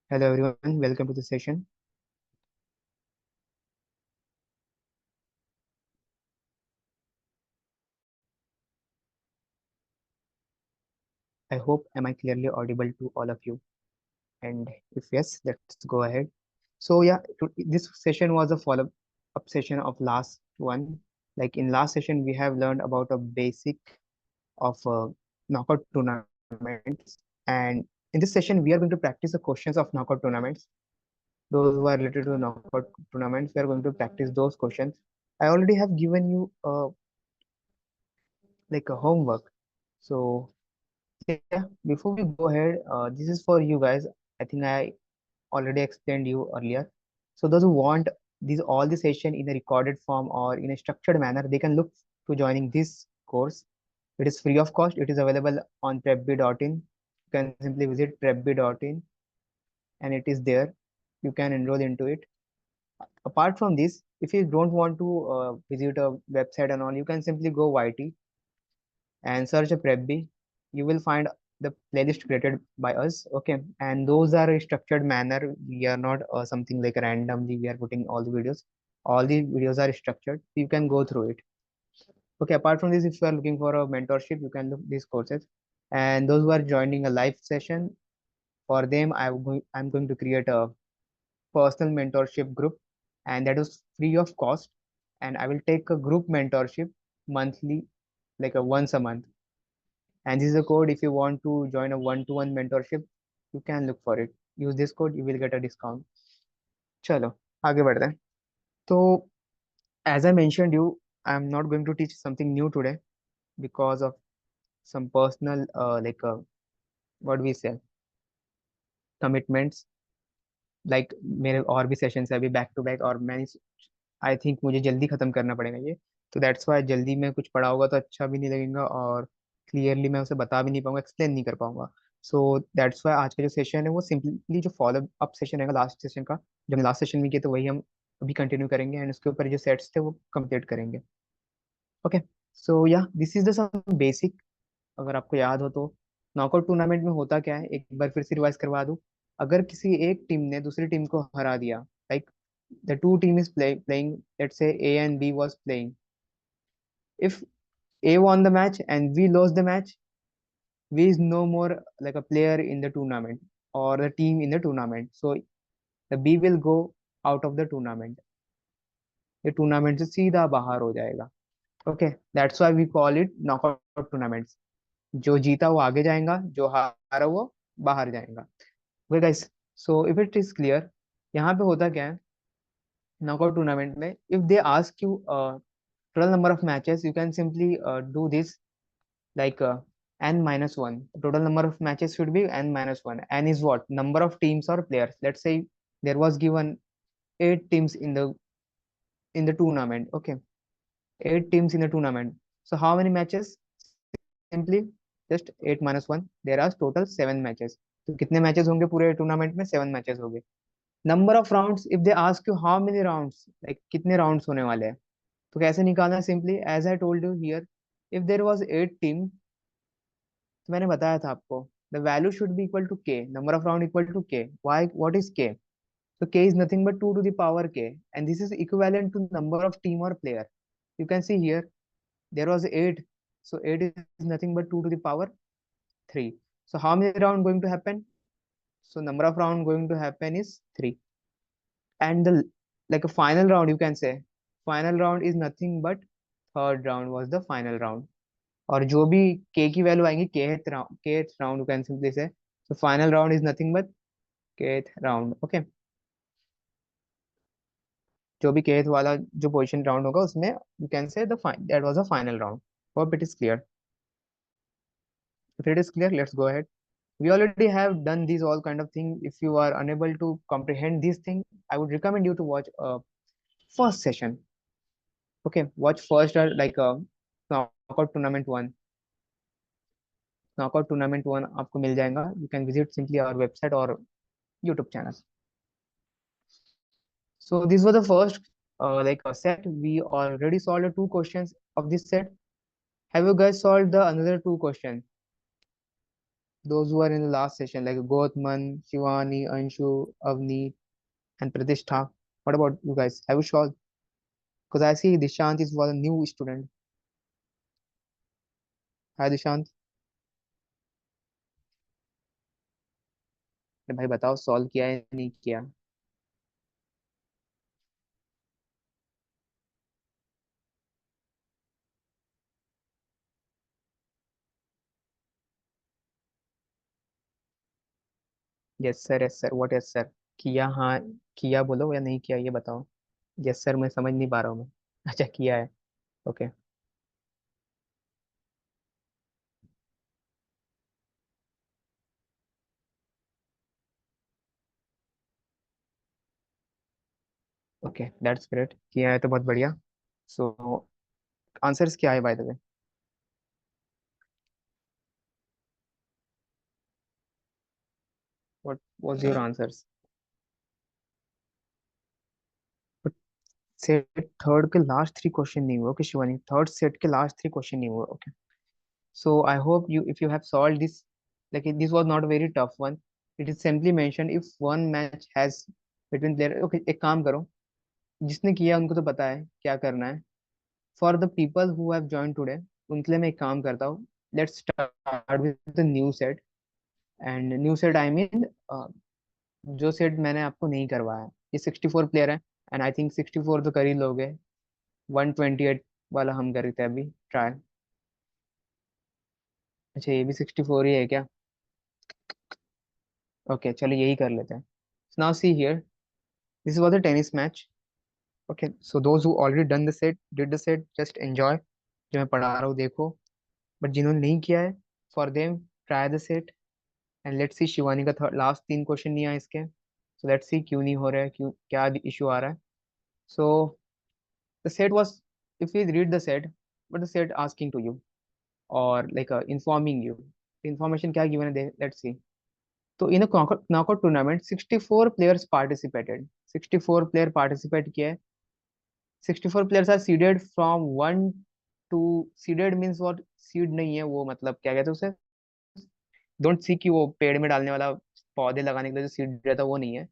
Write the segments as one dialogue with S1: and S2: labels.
S1: Hello everyone, welcome to the session. I hope am I clearly audible to all of you? And if yes, let's go ahead. So yeah, this session was a follow-up session of last one. Like in last session, we have learned about a basic of knockout tournaments, and in this session, we are going to practice the questions of knockout tournaments. Those who are related to knockout tournaments, we are going to practice those questions. I already have given you like a homework. So yeah, before we go ahead, this is for you guys. I think I already explained you earlier. So those who want these all the session in a recorded form or in a structured manner, they can look to joining this course. It is free of cost. It is available on prepb.in. You can simply visit prepb.in and it is there. You can enroll into it. Apart from this, if you don't want to visit a website and all, you can simply go YT and search a prepb. You will find the playlist created by us. Okay, and those are a structured manner. We are not something like randomly we are putting all the videos. All the videos are structured. You can go through it. Okay, apart from this, if you are looking for a mentorship, you can look these courses. And those who are joining a live session, for them I'm going to create a personal mentorship group, and that is free of cost. And I will take a group mentorship monthly, like a once a month. And this is a code. If you want to join a one-to-one mentorship, you can look for it. Use this code, you will get a discount. चलो आगे बढ़ते हैं. So as I mentioned you, I'm not going to teach something new today because of some personal what we say commitments. Like मेरे और भी sessions है अभी back to back, और मैंने आई थिंक मुझे जल्दी खत्म करना पड़ेगा ये. तो दैट्स वाई जल्दी में कुछ पढ़ा होगा तो अच्छा भी नहीं लगेगा, और क्लियरली मैं उसे बता भी नहीं पाऊंगा, एक्सप्लेन नहीं कर पाऊंगा. सो दैट्स वाई आज का जो सेशन है वो सिंपली जो फॉलो अप सेशन है लास्ट सेशन का, जो हमने लास्ट सेशन में किया तो वही हम अभी कंटिन्यू करेंगे, एंड उसके ऊपर जो सेट्स थे वो कंप्लीट करेंगे. ओके. सो या this is the some basic. अगर आपको याद हो तो नॉकआउट टूर्नामेंट में होता क्या है, एक बार फिर से रिवाइज करवा दूं. अगर किसी एक टीम ने दूसरी टीम को हरा दिया, like the two team is playing, let's say A and B was playing. If A won the match and we lost the match, we is no more like a player in the tournament or the team in the tournament. So the B will go out of the tournament. ये tournament से सीधा बाहर हो जाएगा. Okay, that's why we call it knockout tournaments. जो जीता वो आगे जाएगा, जो हारा वो बाहर जाएगा. Okay guys, so if it is clear, यहाँ पे होता क्या है नॉकआउट टूर्नामेंट में. If they ask you total number of matches, you can simply do this like n minus 1. Total number of matches should be n minus 1. N is what? Number of teams or players. Let's say there was given 8 teams in the tournament. Okay, 8 teams in the tournament. So how many matches? Simply just 8 minus 1. There are total 7 matches. तो कितने matches होंगे पूरे tournament में? 7 matches होंगे. Number of rounds, if they ask you how many rounds, like कितने rounds होने वाले हैं, तो कैसे निकालना? Simply as I told you here, if there was 8 team, तो मैंने बताया था आपको, the value should be equal to K, number of round equal to K. Why? What is K? So k is nothing but 2 to the power k, and this is equivalent to number of team or player. You can see here there was 8, so 8 is nothing but 2 to the power 3. So how many round going to happen? So number of round going to happen is 3. And the like a final round, you can say final round is nothing but third round was the final round. और जो भी k की value आएंगी kth round, you can simply say. So final round is nothing but kth round. Okay, जो भी kth वाला जो position round होगा उसमें यू कैन से the that was a final round. Hope it is clear. If it is clear, let's go ahead. We already have done these all kind of thing. If you are unable to comprehend this thing, I would recommend you to watch first session. Okay, watch first knockout tournament one. Knockout tournament one आपको मिल जाएगा. You can visit simply our website or YouTube channel. So this was the first like a set. We already solved the two questions of this set. Have you guys solved the another two questions? those who are in the last session like Gothman, Shivani, Anshu, Avni, and Pratishtha. What about you guys? Have you sure? Because I see Dishant is was a new student. Hi Dishant. अरे भाई बताओ solve किया है नहीं किया? Yes sir, yes sir, what yes sir? किया, हाँ। किया बोलो या नहीं किया ये बताओ। यस सर, मैं समझ नहीं पा रहा हूँ मैं। अच्छा किया है। ओके। ओके, दैट्स ग्रेट, किया है तो बहुत बढ़िया। सो आंसर्स क्या है by the way? What was your answers? Set third के लास्ट थ्री क्वेश्चन नहीं हुए? ओके शिवानी, थर्ड सेट के लास्ट थ्री क्वेश्चन नहीं हुए? Okay. So I hope you, if you have solved this, like this was not a very tough one. It is simply mentioned if one match has between player. Okay, एक काम करो, जिसने किया उनको तो पता है क्या करना है। For the people who have joined today, उनके लिए मैं एक काम करता हूँ। Let's start with the new set, and new set I mean जो सेट मैंने आपको नहीं करवाया है। ये 64 प्लेयर है, एंड आई थिंक 64 तो कर ही लोगे। 128 वाला हम करते हैं अभी ट्राई। अच्छा ये भी 64 ही है क्या? ओके चलो यही कर लेते हैं। Now see here, this was a tennis match. Okay, so those who already done the set did the set just enjoy, जो मैं पढ़ा रहा हूँ देखो। बट जिन्होंने नहीं किया है, for them try the set, and let's see. Shivani का थर्ड लास्ट तीन क्वेश्चन नहीं आए इसके, सो लेट्स सी क्यों नहीं हो रहा है, क्यों, क्या इशू आ रहा है। So the set was, if you read the set, but the set asking to you और लाइक इन्फॉर्मिंग यू, इंफॉर्मेशन क्या गिवन है, लेट्स सी। तो इन knockout tournament 64 players participated, 64 player participate किए। 64 players are seeded from one two, seeded means what? Seed नहीं है वो, मतलब क्या कहते हैं उसे? डोंट सी कि वो पेड़ में डालने वाला, पौधे लगाने के लिए जो सीड रहता है वो नहीं है।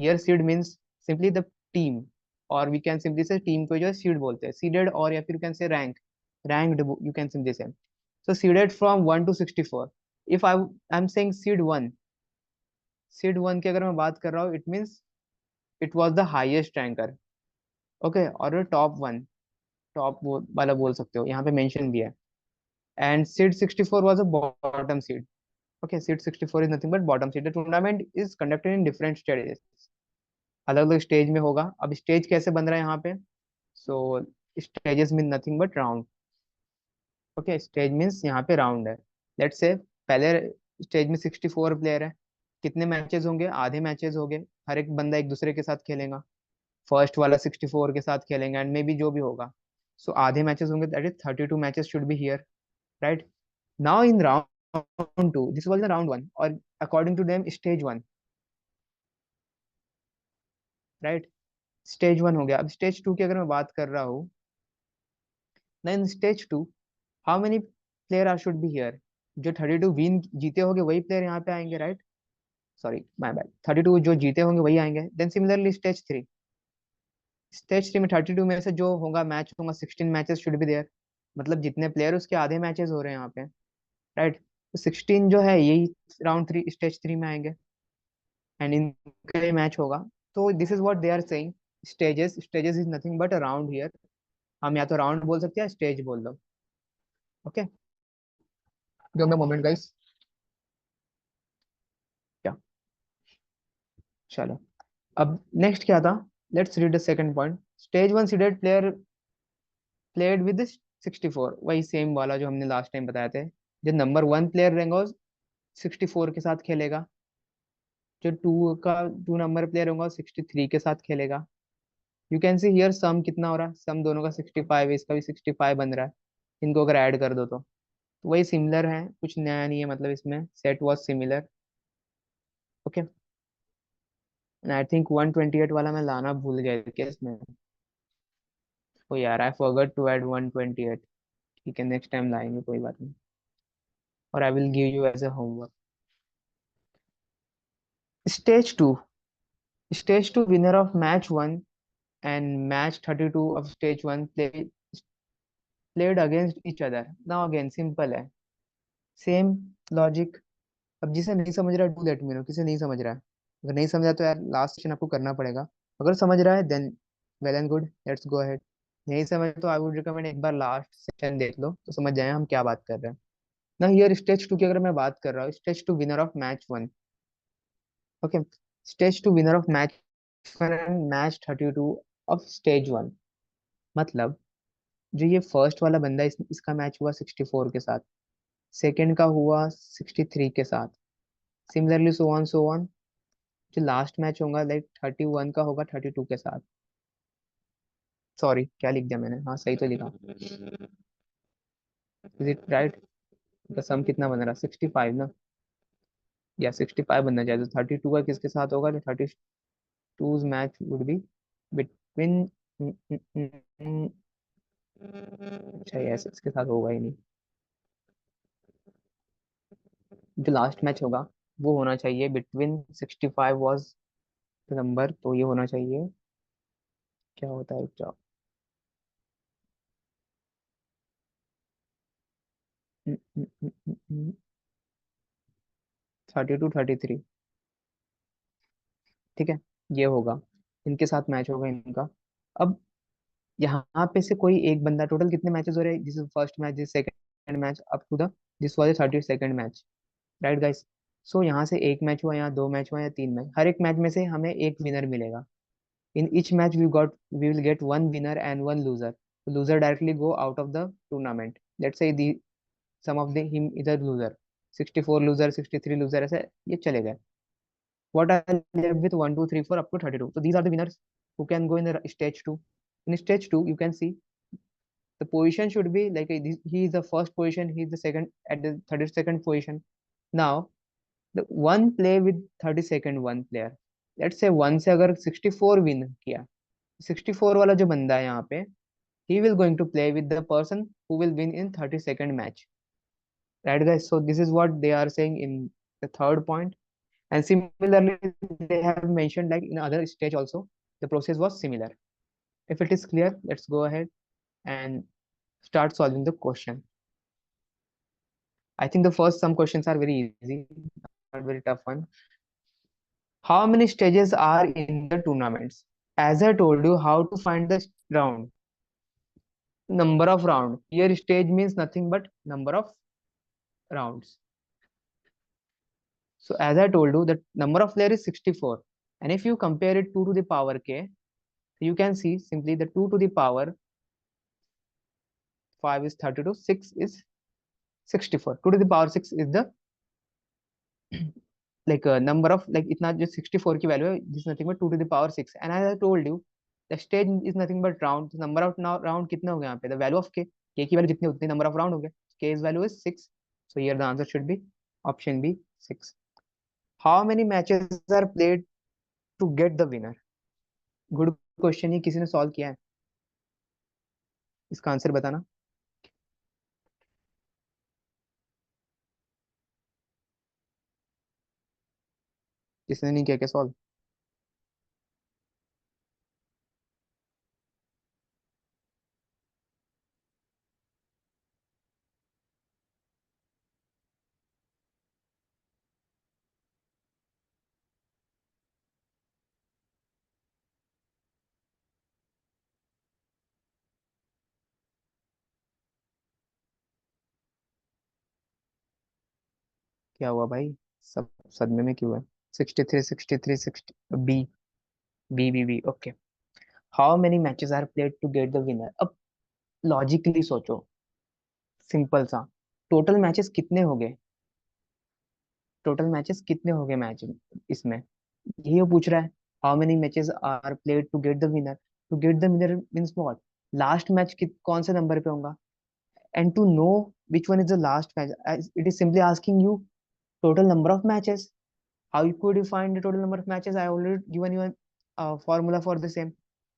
S1: Here seed means simply the team, और वी कैन सिंपली से टीम को जो है सीड बोलते हैं, सीडेड, और या फिर you can say rank, ranked, you can simply say. So seeded from 1 to 64। If I am saying seed 1, seed 1 की अगर मैं बात कर रहा हूँ, it means it was the highest ranker. Okay, और टॉप वन, टॉप वाला बोल सकते हो, यहाँ पे मेंशन भी है। And seed 64 was a bottom seed. Okay, seed 64 is nothing but bottom seed. The tournament is conducted in different stages, अलग अलग स्टेज में होगा। अब स्टेज कैसे बन रहा है यहाँ पे? So stages mean nothing but round. Okay, stage means यहाँ पे राउंड है। लेट्स से पहले स्टेज में 64 प्लेयर है। कितने मैचेस होंगे? आधे मैचेस होंगे, हर एक बंदा एक दूसरे के साथ खेलेगा। फर्स्ट वाला 64 के साथ खेलेंगे, एंड मे बी जो भी होगा। सो आधे मैचेस होंगे, that is 32 matches should be here, right? Now in round two, this was the round one, और according to them stage one, right? Stage one हो गया। अब स्टेज टू की अगर मैं बात कर रहा हूँ, then stage two, how many player are should be here? जो 32 विन जीते होंगे वही प्लेयर यहाँ पे आएंगे, राइट? सॉरी माय बैड, 32 जो जीते होंगे वही आएंगे। Then similarly stage three, stage three में 32 में से जो होगा मैच होगा, 16 मैचेस शुड बी देयर, मतलब जितने प्लेयर उसके आधे मैचेस हो रहे हैं यहाँ पे, राइट? तो 16 जो है यही राउंड थ्री, स्टेज थ्री में आएंगे, एंड इनका ये मैच होगा। तो this is what they are saying, stages, stages is nothing but around here. हम या तो राउंड बोल सकते हैं, स्टेज बोल दो। ओके, जो मैं मोमेंट गाइस। क्या? चलो, अब नेक्स्ट क्या था? Let's read the second point. Stage one seeded player played with 64, वही सेम वाला जो हमने लास्ट टाइम बताया थे। जो नंबर वन प्लेयर रहेगा वो 64 के साथ खेलेगा, जो टू का टू नंबर प्लेयर होगा 63 के साथ खेलेगा। यू कैन सी हियर सम कितना हो रहा है, सम दोनों का 65 है, इसका भी 65 बन रहा है। इनको अगर ऐड कर दो तो वही सिमिलर है, कुछ नया नहीं है, मतलब इसमें set was similar. Okay, and I think 128 वाला मैं लाना भूल गया क्या इसमें? ओ यार, आई फॉरगॉट टू ऐड 128। ठीक है, नेक्स्ट टाइम लाएंगे, कोई बात नहीं। or I will give you as a homework. Stage 2. Stage 2 winner of match 1 and match 32 of stage 1 played against each other. Now again simple है, सेम लॉजिक. अब जिसे नहीं समझ रहा है डू लेट मी नो, किसे नहीं समझ रहा है. अगर नहीं समझा तो यार लास्ट सेशन आपको करना पड़ेगा. अगर समझ रहा है then well and good, let's go ahead. नहीं समझ तो आई वुड रिकमेंड एक बार लास्ट सेशन देख लो तो समझ जाए हम क्या बात कर रहे हैं. ना हियर स्टेज 2 की अगर मैं बात कर रहा हूँ, stage 2 winner of match 1. Okay. Stage 2 winner of match 1 and match 32 of stage 1. मतलब जो ये फर्स्ट वाला बंदा इसका मैच हुआ 64 के साथ, सेकंड का हुआ 63 के साथ, सिमिलरली सो ऑन. जो लास्ट मैच होगा लाइक 31 का होगा 32 के साथ. सॉरी क्या लिख दिया मैंने, हाँ सही तो लिखा. Is it right? तो सम कितना बन रहा, 65 ना, या 65 बनना चाहिए. तो 32 का किसके साथ होगा, तो 32 मैच वुड बी बिटवीन, अच्छा ये ऐसे इसके साथ होगा ही नहीं. जो लास्ट मैच होगा वो होना चाहिए बिटवीन 65 वॉज द नंबर, तो ये होना चाहिए. क्या होता है क्या, 32-33. ठीक है, ये होगा, इनके साथ मैच होगा इनका. अब यहाँ पे से कोई एक बंदा, टोटल कितने मैचेस हो रहे हैं, this is first match, this second match up to the this was 32nd match, right guys. So यहाँ से एक मैच हुआ, यहाँ दो मैच हुआ, या तीन मैच, हर एक मैच में से हमें एक विनर मिलेगा. In each match we will get one winner and one loser. Loser directly go out of the tournament. Let's say the sum of the हिम इधर लूजर, 64 लूजर, 63 लूजर, ऐसे ये चले गए. What I left with 1, 2, 3, 4 up to 32. So these are the winners who can go in the stage 2. In stage 2, you can see the position should be like he is the first position, he is the second at the 32nd position. Now, the one play with 32nd one player. Let's say one से अगर 64 win किया, 64 वाला जो बंदा है यहाँ पे, he will going to play with the person who will win in 32nd match. Right guys? So this is what they are saying in the third point. And similarly, they have mentioned like in other stage also, the process was similar. If it is clear, let's go ahead and start solving the question. I think the first some questions are very easy, not very tough one. How many stages are in the tournaments? As I told you, how to find the round, number of round. Here stage means nothing but number of rounds. So as I told you, the number of player is 64. And if you compare it 2 to the power k, you can see simply the 2 to the power 5 is 32, 6 is 64. 2 to the power 6 is the like number of like इतना जो 64 की value है, this is nothing but 2 to the power 6. And as I told you, the stage is nothing but round. The number of now round कितने हो गए यहाँ पे, the value of k की वैल्यू जितनी उतनी number of round हो गए. K's value is 6. So here the answer should be option B, 6. How many matches are played to get the winner? Good question, ये किसी ने सॉल्व किया है, इसका आंसर बताना. किसने नहीं किया क्या सॉल्व? क्या हुआ भाई, सब सदमे में क्यों है? 63, 63, 60, B, B okay. How many matches are played to get the winner. अब लॉजिकली सोचो, सिंपल सा, टोटल मैचेस कितने हो गए, टोटल मैचेस कितने हो गए मैच इसमें, यही वो पूछ रहा है. How many matches are played to get the winner. To get the winner means what, last match कौन से नंबर पे होगा. And to know which one is the last match, it is simply asking you total number of matches. How could you find the total number of matches? I already given you a formula for the same.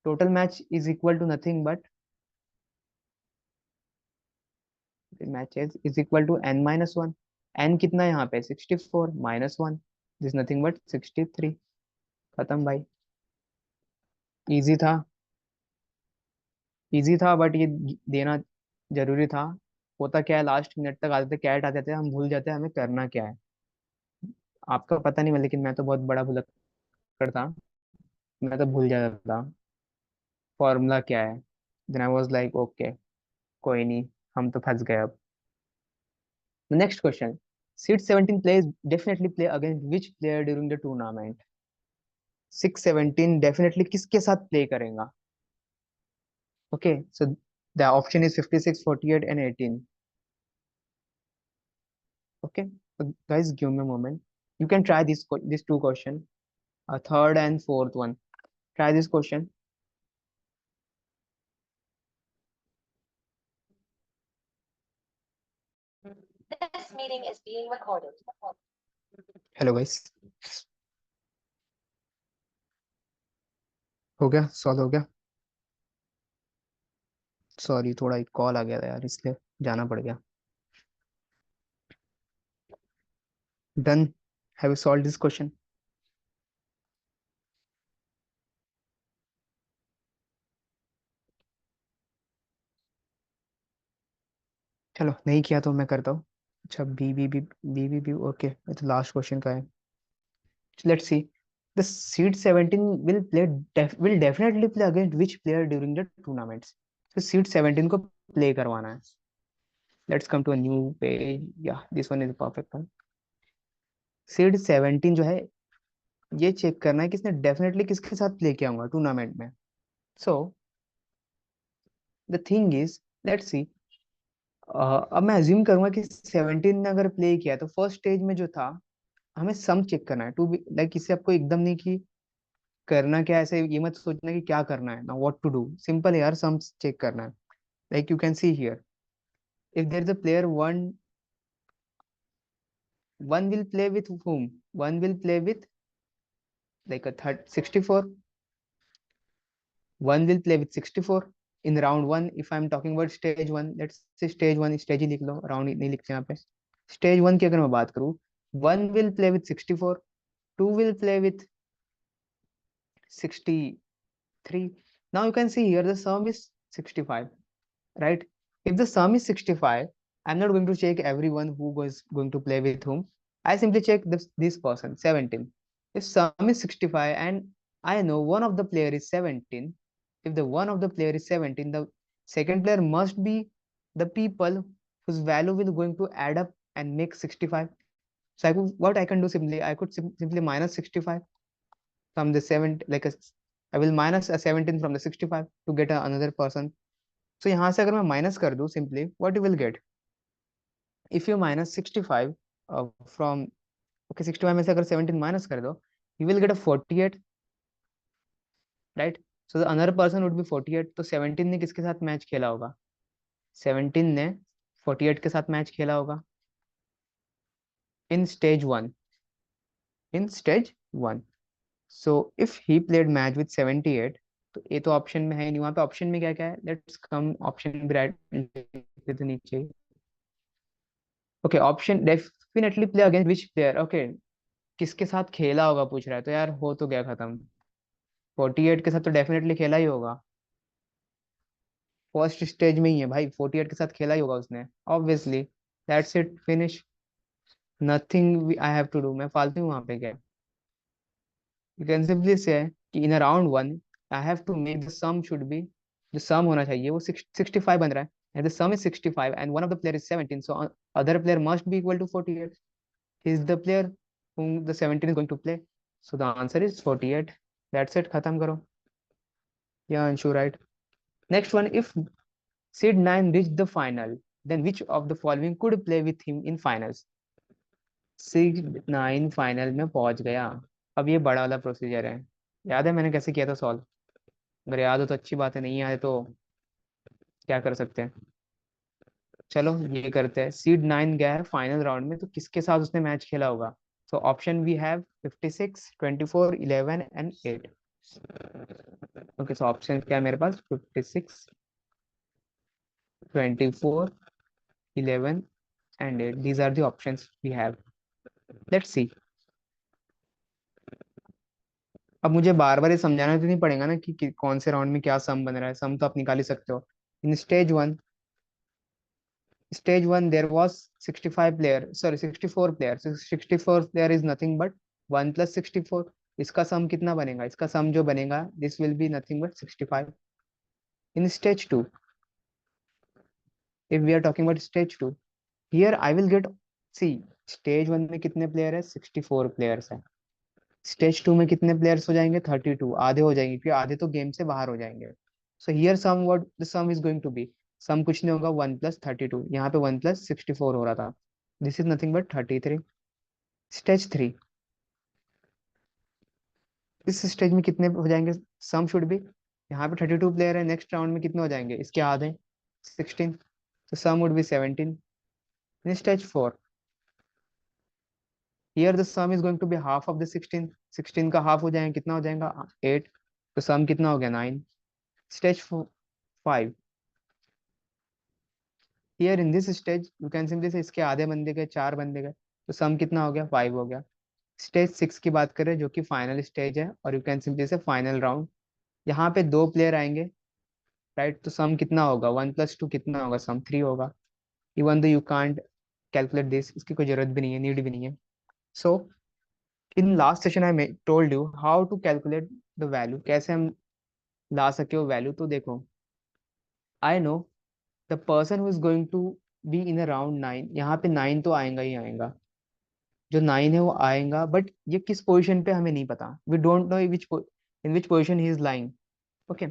S1: Total match is equal to nothing but the matches is equal to n minus 1. N कितना है यहाँ पे 64 -1, this nothing but 63। खत्म भाई। Easy था, easy था, but ये देना जरूरी था। होता क्या है, लास्ट मिनट तक आते थे, कैट आते थे, हम भूल जाते हैं हमें करना क्या है। आपका पता नहीं, लेकिन मैं तो बहुत बड़ा भुलक्कड़ था। मैं तो भूल जाता था फॉर्मूला क्या है। Then I was like okay, कोई नहीं, हम तो फंस गए अब। Next question, seed 17 players definitely play against which player during the tournament. 617 definitely किसके साथ प्ले करेगा। Okay, so the option is 56, 48 and 18। Okay, so guys, give me a moment. You can try these two question, a third and fourth one. Try this question.
S2: This meeting is being recorded.
S1: Hello guys, हो गया, solve हो गया। Sorry, थोड़ा एक call आ गया था यार, इसलिए जाना पड़ गया। Done. Have you solve this question? चलो, नहीं किया तो मैं करता हूँ। अच्छा, बी ओके, तो लास्ट क्वेश्चन का है। Let's C, the seed 17 will definitely play against which player during the tournaments. तो सीड 17 को प्ले करवाना है। Let's come to a new page, या this one is perfect one. Seed 17 जो है, ये चेक करना है कि इसने डेफिनेटली किसके साथ प्ले किया होगा टूर्नामेंट में। So the thing is, let's see, अब मैं अज्यूम करूंगा कि 17 ने अगर प्ले किया तो फर्स्ट स्टेज में जो था, हमें सम चेक करना है टू बी लाइक, इससे आपको एकदम नहीं कि करना क्या है, ऐसे ये मत सोचना कि क्या करना है ना, व्हाट टू डू। सिंपल है यार, सम चेक करना है। Like you can see here, if there is a player one, one will play with whom, one will play with like a third 64, one will play with 64 in round one. If I'm talking about stage one, let's say stage one, stage ही लिख लो, round नहीं लिखते यहाँ पे। stage one की अगर मैं बात करूँ, one will play with 64, two will play with 63। now you can see here the sum is 65, right? If the sum is 65, I'm not going to check everyone who was going to play with whom. I simply check this person 17. If sum is 65 and I know one of the player is 17, if the one of the player is 17, the second player must be the people whose value will going to add up and make 65. So what I can do, simply I could simply minus 65 from the 7, like I will minus a 17 from the 65 to get another person. So यहाँ से अगर मैं minus कर दूं, simply what you will get, if you minus 65 from, okay 65 में से अगर 17 minus कर दो, you will get a 48, right? So the another person would be 48। तो 17 ने किसके साथ मैच खेला होगा? 17 ने 48 के साथ मैच खेला होगा इन stage one, in stage one. So if he played match with 78, तो ये तो ऑप्शन में है ही नहीं, वहाँ पे ऑप्शन में क्या क्या है, लेट्स कम ऑप्शन भी राइट नीचे। Okay, option definitely play against which player, okay, किसके साथ खेला होगा पूछ रहा है, तो यार हो तो गया खत्म। 48 के साथ तो डेफिनेटली खेला ही होगा, फर्स्ट स्टेज में ही है भाई, 48 के साथ खेला ही होगा उसने, obviously. That's it, finish, nothing I have to do. मैं फालतू हूँ वहां पे क्या? यू कैन सिंपली से कि in around one I have to make the sum should be, जो सम होना चाहिए वो 65 बन रहा है, and the sum is 65 and one of the player is 17, so other player must be equal to 48. He is the player whom the 17 is going to play, so the answer is 48। that's it, खत्म करो। Yeah, Anshu, right? Next one, if seed 9 reached the final, then which of the following could play with him in finals? Seed 9 final में पहुंच गया। अब ये बड़ा वाला procedure है, याद है मैंने कैसे किया था सॉल्व? अगर याद हो तो अच्छी बात है, नहीं याद है तो क्या कर सकते हैं। चलो ये करते हैं, सीड 9 गया है फाइनल राउंड में, तो किसके साथ उसने मैच खेला होगा? So option we have 56, 24, 11 and 8। Okay, so option क्या है मेरे पास, 56, 24, 11 and 8. These are the options we have. Let's see. अब मुझे बार बार ये समझाना तो नहीं पड़ेगा ना कि कौन से राउंड में क्या सम बन रहा है, सम तो आप निकाल ही सकते हो। In stage one there was 65 player, sorry 64 player. 64 player is nothing but 1 + 64। इसका सम कितना बनेगा? इसका सम जो बनेगा, this will be nothing but 65। In stage 2, if we are talking about stage 2, here I will get, see, stage 1 में कितने player है? 64 players है। स्टेज 2 में कितने प्लेयर्स हो जाएंगे? 32, आधे हो जाएंगे क्योंकि आधे तो गेम से बाहर हो जाएंगे। So here sum, what the sum is going to be, sum कुछ नहीं होगा, 1 + 32। यहाँ पे 1 + 64 हो रहा था, this is nothing but 33। Stage 3, इस स्टेज में कितने हो जाएंगे? सम शुड बी, यहाँ पे 32 प्लेयर है, नेक्स्ट राउंड में कितने हो जाएंगे? इसके आधे, 16। तो sum would be 17। In stage 4, here the sum is going to be half of the 16। 16 का हाफ हो जाएगा, कितना हो जाएगा? 8। तो सम कितना हो गया? 9। Stage 5, here in this stage you can simply से इसके आधे बंदे गए, 4 बंदे गए, तो सम कितना हो गया? 5 हो गया। स्टेज 6 की बात करें जो कि फाइनल स्टेज है, और यू कैन सिंपली से फाइनल राउंड, यहाँ पे 2 प्लेयर आएंगे, राइट? तो सम कितना होगा? 1 + 2 कितना होगा? सम 3 होगा। Even though you can't calculate this, इसकी कोई जरूरत भी नहीं है, नीड भी नहीं है। So in last session I told you how to calculate the value, कैसे हम ला सके वो वैल्यू। तो देखो, I know the person who is going to be in around 9, यहाँ पे 9 तो आएगा ही आएगा, जो 9 है वो आएगा, बट ये किस पोजीशन पे हमें नहीं पता, we don't know which in which position he is lying. Okay,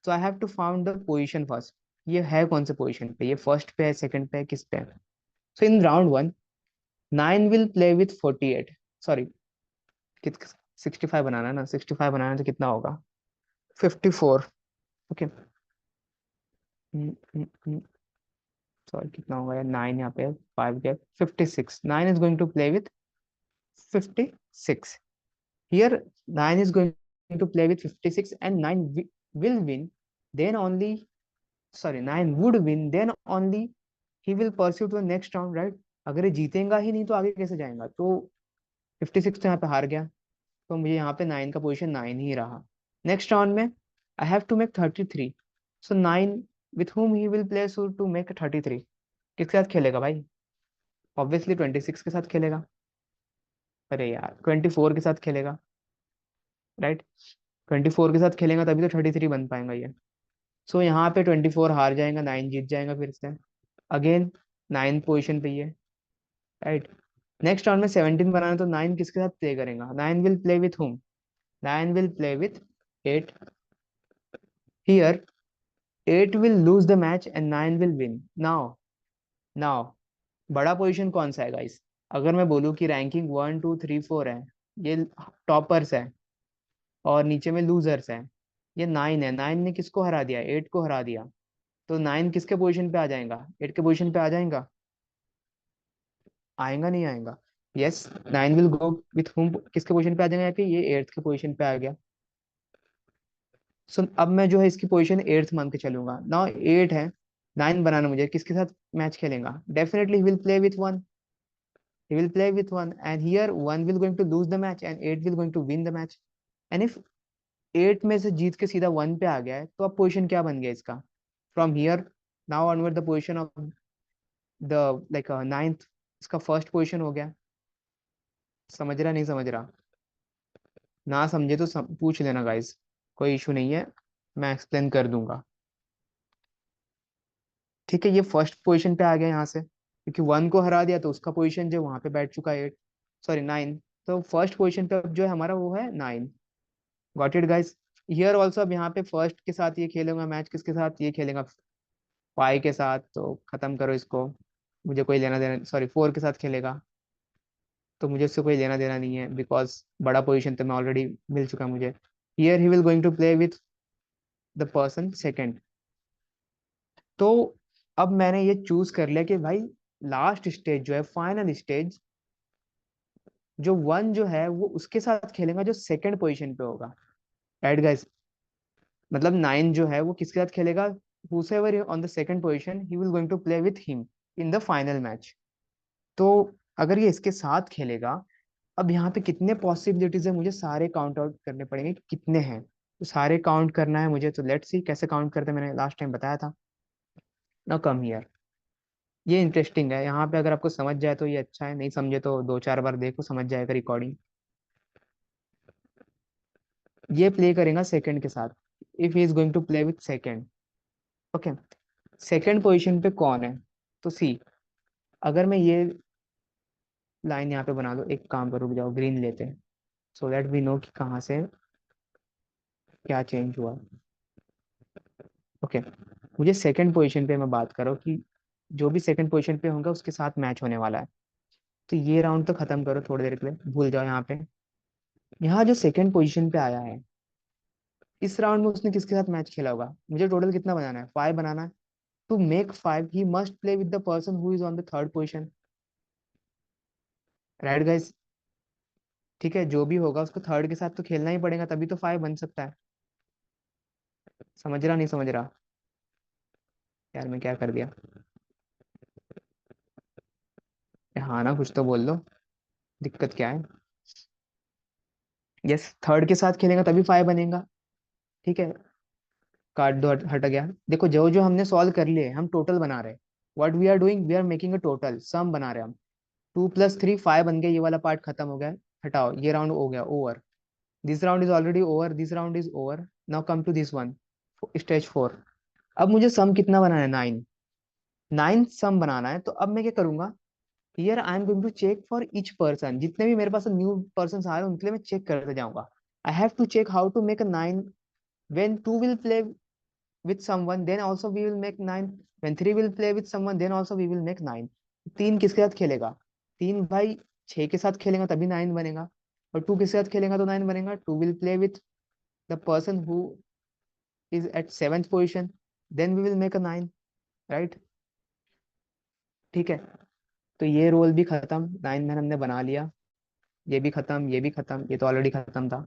S1: so I have to found the position first. ये है कौन से पोजीशन पे? ये फर्स्ट पे है, सेकंड पे है, किस पे है? So in round 1, 9 will play with 48, sorry, कित 65 बनाना है ना, 65 बनाना है तो कितना होगा? 54। ओके, सॉरी कितना होगा यार? 9 यहाँ पे, 5 गया, 56। 9 is going to play with 56। Here 9 is going to play with 56 and 9 will win, then only, sorry, 9 would win, then only he will pursue to the next round, right? अगर ये जीतेगा ही नहीं तो आगे कैसे जाएगा? तो 56 तो यहाँ पे हार गया, तो मुझे यहाँ पे 9 का पोजीशन 9 ही रहा। नेक्स्ट राउंड में I have to make 33। So 9 with whom he will play, so to make 33, किसके साथ खेलेगा भाई? ऑब्वियसली 26 के साथ खेलेगा। अरे यार, 24 के साथ खेलेगा, राइट? 24 के साथ खेलेगा तभी तो 33 बन पाएगा ये। सो यहाँ पे 24 हार जाएगा, 9 जीत जाएगा फिर से, अगेन 9 पोजिशन पे ही है, राइट? नेक्स्ट राउंड में 17 बनाना, तो 9 किसके साथ प्ले करेगा? 9 will play with whom? 9 will play with 8। Here 8 will lose the match and 9 will win. Now बड़ा पोजीशन कौन सा है गाइस? अगर मैं बोलूँ कि रैंकिंग 1 2 3 4 है, ये टॉपर्स है, और नीचे में लूजर्स है, ये 9 है। 9 ने किसको हरा दिया? 8 को हरा दिया। तो 9 किसके पोजीशन पे आ जाएगा? 8 के पोजीशन पे आ जाएगा? आएगा नहीं आएगा? Yes, 9 will go with whom, किसके पोजीशन पे आ जाएगा? कि ये 8th के पोजीशन पे आ गया। सो अब मैं जो है इसकी पोजीशन 8th मान के चलूंगा। नाउ 8 है, 9 बनाना मुझे, किसके साथ मैच खेलेगा? Definitely he will play with 1, he will play with 1, and here 1 will going to lose the match and 8 will going to win the match। and if 8 में से जीत के सीधा 1 पे आ गया है, तो अब पोजीशन क्या बन गया इसका? From here now onward the position of the like 9th, इसका फर्स्ट पोजीशन हो गया। समझ रहा नहीं समझ रहा? ना समझे तो पूछ लेना गाइस, कोई इशू नहीं है, मैं एक्सप्लेन कर दूंगा। ठीक है, ये फर्स्ट पोजीशन पे आ गया यहाँ से, क्योंकि 1 को हरा दिया तो उसका पोजीशन जो वहां पे बैठ चुका है 8, सॉरी 9। तो फर्स्ट पोजीशन पे अब जो है हमारा वो है 9। Got it guys? Here also अब यहाँ पे फर्स्ट के साथ ये खेलेगा मैच, किसके साथ ये खेलेगा? 5 के साथ। तो खत्म करो इसको, मुझे कोई लेना देना, सॉरी 4 के साथ खेलेगा, तो मुझे उससे कोई लेना देना नहीं है, बिकॉज बड़ा पोजीशन तो मैं ऑलरेडी मिल चुका है मुझे। Here he will going to play with the person second. तो अब मैंने ये चूज कर लिया कि भाई लास्ट स्टेज जो है, फाइनल स्टेज, जो 1 जो है वो उसके साथ खेलेगा जो सेकंड पोजीशन पे होगा, राइट गाइस? मतलब 9 जो है वो किसके साथ खेलेगा? whosoever on the second position he will going to play with him in the final match। तो अगर ये इसके साथ खेलेगा, अब यहाँ पे कितने पॉसिबिलिटीज है, मुझे सारे काउंट आउट करने पड़ेंगे कि कितने हैं। तो सारे काउंट करना है मुझे, तो लेट्स सी कैसे काउंट करते हैं, मैंने लास्ट टाइम बताया था ना। कम हियर, ये इंटरेस्टिंग है। यहाँ पे अगर आपको समझ जाए तो ये अच्छा है, नहीं समझे तो दो चार बार देखो, समझ जाएगा रिकॉर्डिंग। ये प्ले करेगा सेकंड के साथ, if he is going to play with second. Okay, second position पे कौन है, तो सी, अगर मैं ये लाइन यहाँ पे बना दो, एक काम करो, रुक जाओ, ग्रीन लेते हैं, सो दैट वी नो कि कहाँ से क्या चेंज हुआ। ओके, मुझे सेकंड पोजीशन पे मैं बात करो कि जो भी सेकंड पोजीशन पे होगा उसके साथ मैच होने वाला है। तो ये राउंड तो खत्म करो थोड़ी देर के लिए, भूल जाओ यहाँ पे। यहाँ जो सेकंड पोजीशन पे आया है, इस राउंड में उसने किसके साथ मैच खेला होगा, मुझे टोटल कितना बनाना है, 5 बनाना है। To make 5 he must play with the person who is on the third position, right guys. ठीक है, जो भी होगा उसको थर्ड के साथ तो खेलना ही पड़ेगा, तभी तो 5 बन सकता है। समझ रहा नहीं समझ रहा, यार मैं क्या कर दिया। हाँ ना, कुछ तो बोल दो, दिक्कत क्या है। यस, थर्ड के साथ खेलेगा तभी 5 बनेगा। ठीक है, काट दो, हट गया। देखो जो जो हमने सॉल्व कर लिए, हम टोटल बना रहे हैं। What we are doing, we are making a total sum बना रहे हैं हम। 2 + 3 5 बन गया, ये वाला पार्ट खत्म हो गया। हटाओ, ये राउंड हो गया over. This round is already over, this round is over. Now come to this one, stage 4। अब मुझे सम कितना बनाना है, 9। 9 सम बनाना है, तो अब मैं क्या करूंगा, here I am going to check for each person, जितने भी मेरे पास न्यू पर्सन आ रहे हैं उनके लिए मैं चेक करते जाऊंगा। I have to check how to make a 9। When 2 will play with someone then also we will make 9, when 3 will play with someone then also we will make 9। तीन किसके साथ खेलेगा, तीन भाई 6 के साथ खेलेगा तभी 9 बनेगा, और 2 किसके साथ खेलेगा तो 9 बनेगा। 2 will play with the person who is at 7th position, then we will make a 9, right। ठीक है, तो ये रोल भी खत्म, 9 मैन हमने बना लिया। ये भी खत्म, ये भी खत्म, ये तो ऑलरेडी खत्म था।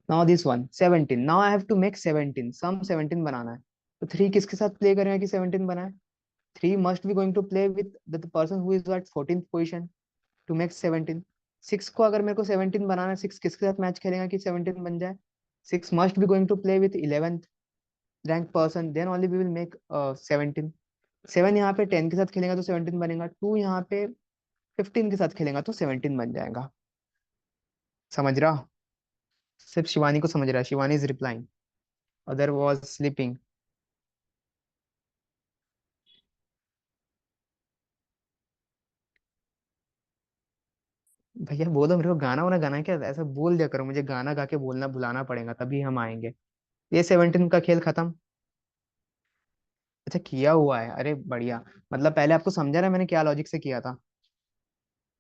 S1: Now this one 17, now I have to make 17 sum, 17 बनाना है। तो 3 किसके साथ प्ले करेंगे कि 17 बनाए, 3 must be going to play with the person who is at 14th position to make 17। 6 को अगर मेरे को 17 बनाना है, 6 किसके साथ मैच खेलेगा कि 17 बन जाए, 6 must be going to play with 11th ranked person, then only we will make 17। 7 यहाँ पे 10 के साथ खेलेगा तो 17 बनेगा, 2 यहाँ पे 15 के साथ खेलेगा तो 17 बन जाएगा। समझ रहा, सिर्फ शिवानी को समझ रहा है, Shivani is replying, other was sleeping. भैया बोलो मेरे को, गाना वाना गाना है क्या, ऐसा बोल दिया करो, मुझे गाना गा के बोलना बुलाना पड़ेगा तभी हम आएंगे। ये 17 का खेल खत्म। अच्छा किया हुआ है, अरे बढ़िया। मतलब पहले आपको समझा ना मैंने क्या लॉजिक से किया था।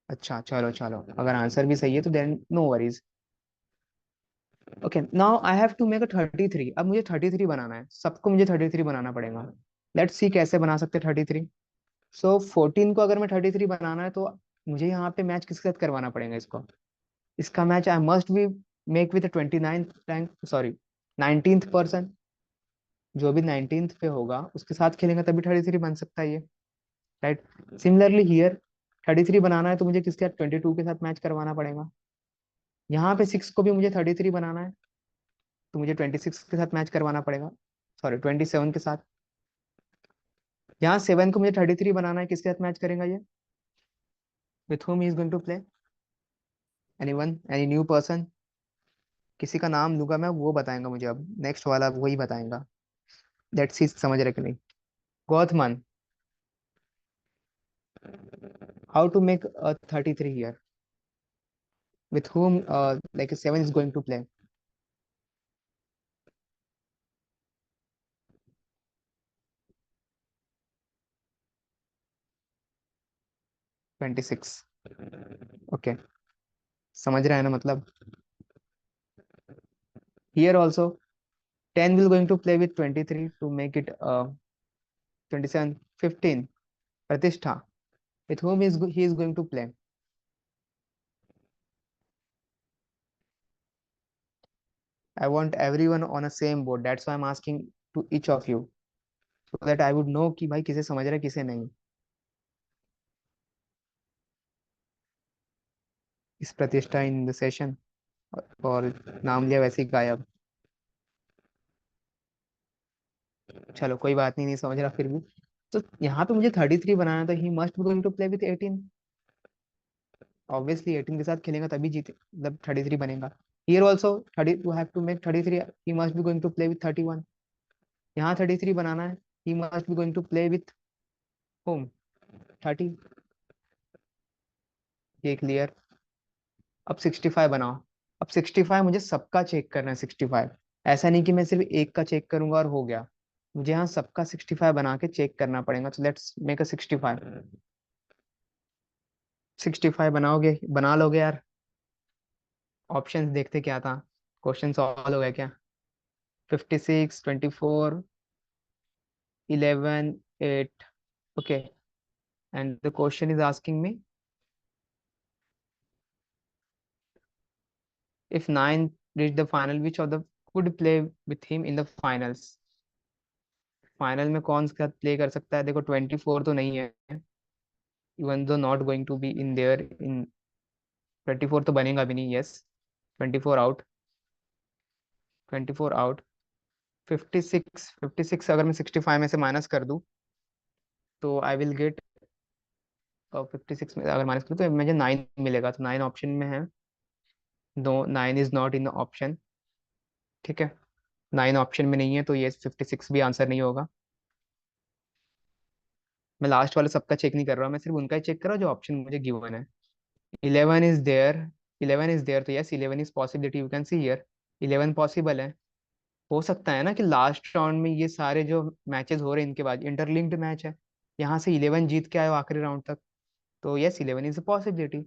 S1: अच्छा चलो चलो, अगर आंसर भी सही है तो then no worries. Okay, now I have to make a 33। अब मुझे 33 बनाना है, सबको मुझे 33 बनाना पड़ेगा। लेट्स सी कैसे बना सकते हैं 33। सो 14 को अगर मैं 33 बनाना है तो मुझे यहाँ पे मैच किसके साथ करवाना पड़ेगा इसको, इसका match I must be make with 29th rank, sorry 19th person. जो भी 19th पे होगा उसके साथ खेलेंगे तभी 33 बन सकता है ये, राइट। सिमिलरली हियर 33 बनाना है तो मुझे किसके साथ, 22 के साथ मैच करवाना पड़ेगा। यहाँ पे 6 को भी मुझे 33 बनाना है तो मुझे 26 के साथ मैच करवाना पड़ेगा, सॉरी 27 के साथ। यहाँ 7 को मुझे 33 बनाना है, किसके साथ मैच करेगा ये, with whom he is going to play, anyone, any new person। किसी का नाम लूंगा मैं, वो बताएगा मुझे, अब नेक्स्ट वाला वही बताएगा। लेट्स सी समझ रहे कि नहीं। Gautaman, how to make 33 here, with whom like 7 is going to play। 26। Okay, समझ रहे हैं ना मतलब। Here also 10 will going to play with 23 to make it 27। 15 प्रतिष्ठा, with whom he is going to play। I want everyone on a same board, that's why I'm asking to each of you, so that I would know कि भाई किसे समझ रहा है किसे नहीं। इस प्रतिष्ठा इन द सेशन, और नाम लिया वैसे ही गायब। चलो कोई बात नहीं, नहीं समझ रहा फिर भी। तो यहाँ पे मुझे 33 बनाना था, he must be going to play with 18। Obviously 18 के साथ खेलेगा तभी जीते, मतलब 33 बनेगा। Here also 30 two have to make 33, he must be going to play with 31। यहाँ 33 बनाना है, he must be going to play with whom 30। ये क्लियर। अब 65 बनाओ। अब 65 मुझे सबका चेक करना है, 65। ऐसा नहीं कि मैं सिर्फ एक का चेक करूंगा और हो गया, मुझे यहाँ सबका 65 बना के चेक करना पड़ेगा। तो लेट्स मेक अ 65। 65 बनाओगे, बना लोगे यार? ऑप्शंस देखते क्या था, क्वेश्चन सॉल्व हो गया क्या? 56, 24, 11, 8। Okay, and the question is asking me if 9 reach the final, which of the could play with him in the finals? Final में कौन सा प्ले कर सकता है? देखो 24 तो नहीं है, even though not going to be in there in. 24 तो बनेगा भी नहीं, यस। 24 out, 24 out. 56, 56 अगर मैं 65 में से माइनस कर दूं तो आई विल गेट, 56 में अगर माइनस करूँ तो मुझे 9 मिलेगा। तो 9 ऑप्शन में है, no 9 is not in the option. ठीक है, 9 ऑप्शन में नहीं है, तो ये 56 भी आंसर नहीं होगा। मैं लास्ट वाले सबका चेक नहीं कर रहा हूँ, मैं सिर्फ उनका ही चेक कर रहा हूँ जो ऑप्शन मुझे गिवन है। 11 इज देयर, 11 इज देयर, तो yes 11 is possibility, you can see here 11 possible है। हो सकता है ना कि लास्ट राउंड में ये सारे जो मैचेस हो रहे हैं इनके बाद इंटरलिंक्ड मैच है, यहाँ से 11 जीत के आए हो आखिरी राउंड तक। तो yes 11 is a possibility,